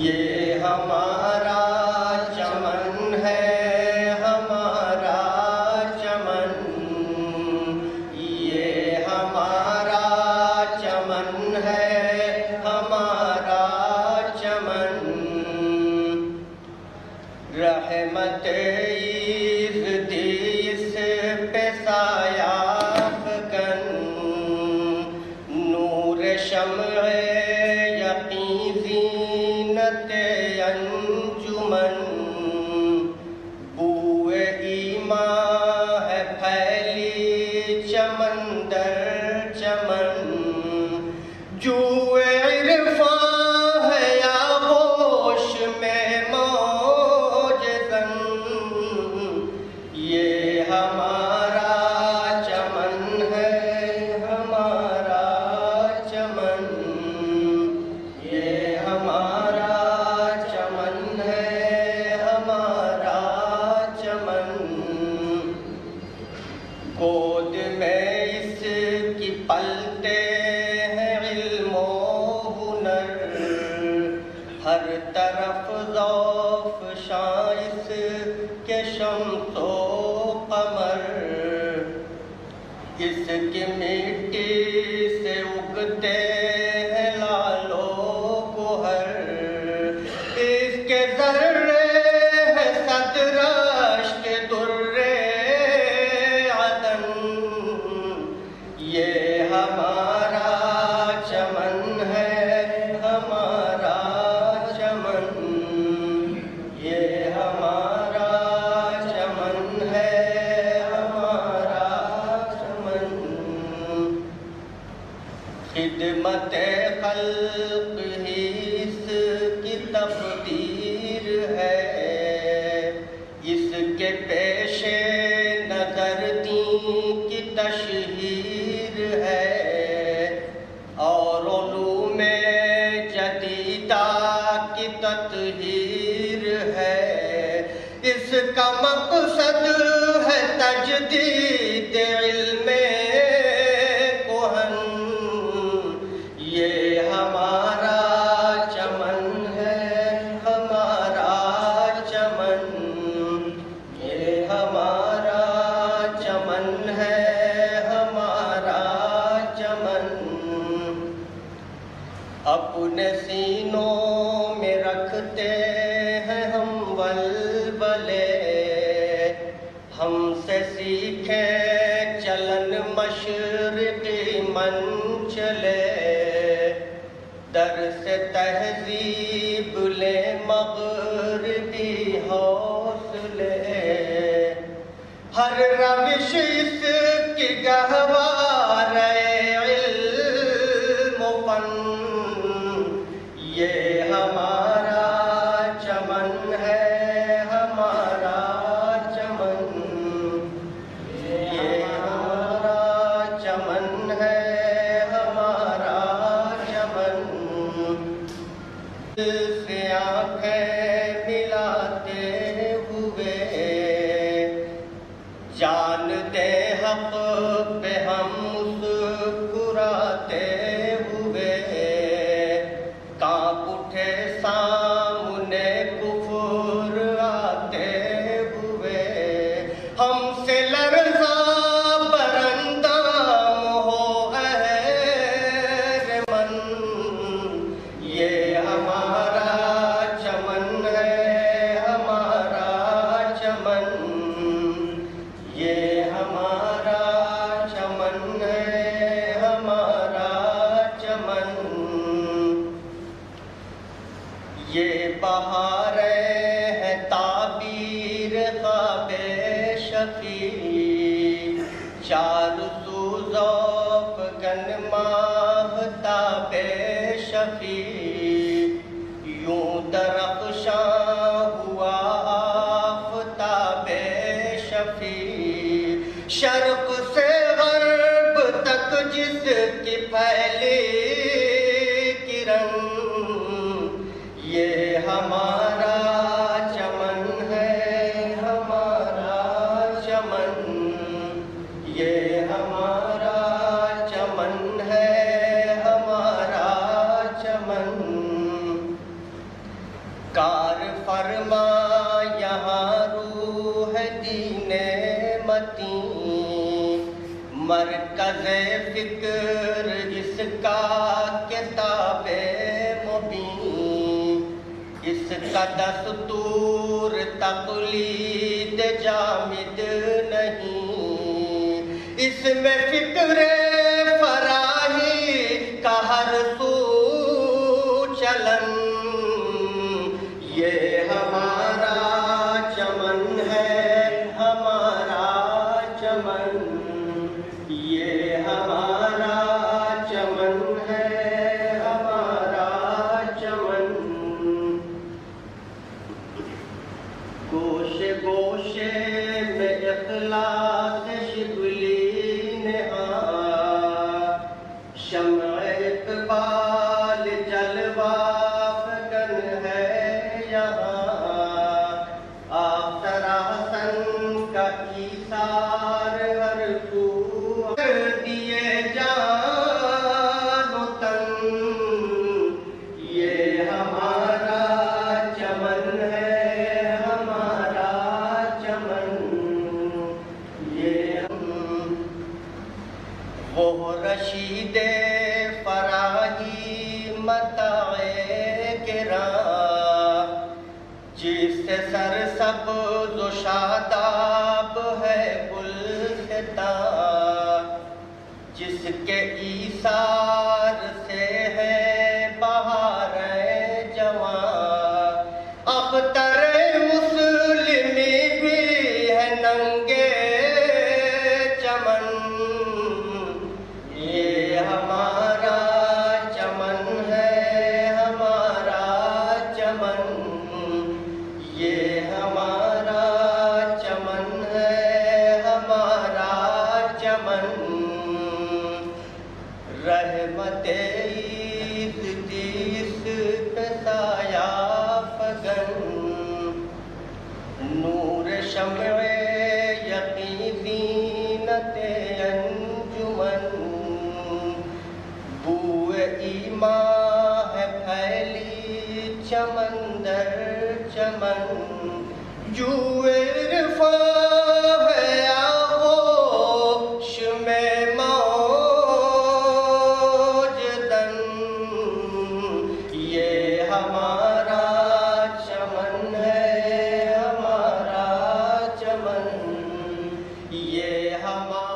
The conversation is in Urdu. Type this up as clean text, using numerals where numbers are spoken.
یہ ہمارا چمن ہے، ہمارا چمن، یہ ہمارا چمن ہے، ہمارا چمن، رحمت عزتی اس پہ سایہ فکن، نور شمع یقین زینت انجمن، بوئے ایمان ہے پھیلی چمن در چمن، جوئے عرفان ہے آغوش میں موج زن، یہ ہمارا چمن ہے، ہمارا چمن، یہ ہمارا چمن ہے، ہمارا چمن، گود میں اس کی پلتے ہیں علم و ہنر، ہر طرف ذوق شائس کے شمس و قمر، اس کی مٹی سے اگتے ہیں لال و گوہر، اس کے ذرے ہیں صد رشک در عدن، یہ ہمارا چمن ہے، ہمارا چمن، یہ ہمارا چمن ہے، ہمارا چمن، خدمت خلق ہی اس کی تقدیر ہے، اس کے پیش نظر دین کی تشہیر ہے، اور علوم جدیدہ کی تطہیر ہے، اس کا مقصد ہے تجدید علم کہن، یہ ہمارا چمن ہے، ہمارا چمن، یہ ہمارا چمن ہے، ہمارا چمن، اپنے سینوں میں رکھتے ہیں ہم ولولے، ہم سے سیکھیں چلن مشرقی من چلے، درس تہذیب لے مغربی حوصلے، ہر روش اس کی گہوار علم و فن، یہ ہمارا چمن ہے، ہمارا چمن، یہ ہمارا چمن ہے، ہمارا چمن، دل سے آنکھیں ملاتے ہوئے، جان دے حق پہ ہم مسکراتے ہوئے، کانپ اٹھے سامنے کفر آتے ہوئے، ہم سے لرزاں براندام ہو اہل من، یہ ہمارا چمن ہے، ہمارا چمن، یہ ہمارا چمن ہے، ہمارا چمن، یہ بہاریں ہیں تعبیر خواب شفیع، چار سو ذوق گن ماہتاب شفیع، یوں درخشاں ہوا آفتاب شفیع، شرق سے غرب تک جس کی پھیلی کرن، یہ ہمارا چمن ہے، مرکز فکر اس کا کتاب مبین، اس کا دستور تقلید جامد نہیں، اس میں فکر فراہی کا ہر سو چلن، یہ ہمارا چمن ہے، ہمارا چمن، یہ ہمارا چمن ہے، ہمارا چمن۔ گوشے گوشے میں اخلاص شبلی نہاں، شمع اقبال جلوہ فکن ہے یہاں، آفتر حسن کا ایثار ہر کو کر دیے جان و تن، یہ ہمارا چمن ہے، ہمارا چمن، یہ وہ رشید فراہی متاع گراں، جس سے سر سبز و شاداب ہے گلستان، جس کے ایثار سے ہے بہار جوان، اختر مسلمی بھی ہے ننگے چمن، یہ ہمارا چمن ہے، ہمارا چمن، یہ ہمارا چمن ہے، ہمارا چمن۔ رحمت عید دیس پہ سایہ فگن، نور شمع یقین زینت انجمن، بوئے ایمان ہے پھیلی چمن در چمن، جوئے عرفان ہے آغوش میں موج دن، یہ ہمارا چمن ہے، ہمارا چمن، یہ ہمارا